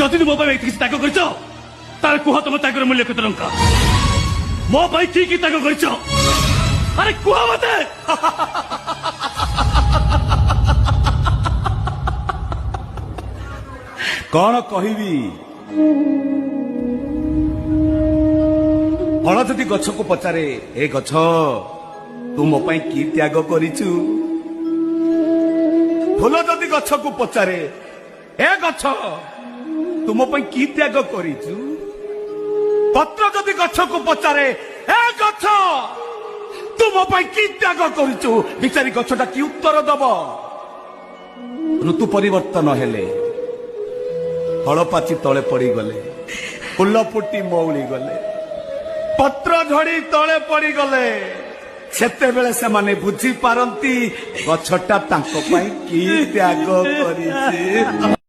जदि मो किसी त्याग कर तार कुह तुम त्यागर मूल्य केते टंका मो कि त्याग कर अरे कुह मते कौन कहबी फल जदि गछ को पचारे ए गछ तू मो कि त्याग करिचु फूल जदि गछ को पचारे ए गछ तू मो कि त्याग करिचु पत्र जदि गछ को पचारे ए गछ तू मो कि त्याग करिचु बिचारी गछटा कि उत्तर दब ऋतु परिवर्तन हेले फल पाची तले पड़ी गले फूल फुटी मौली गले पत्र झड़ी तले पड़ी गले सेते बेले से माने बुझी पारंती गछटा तांको पई की त्याग करिछि।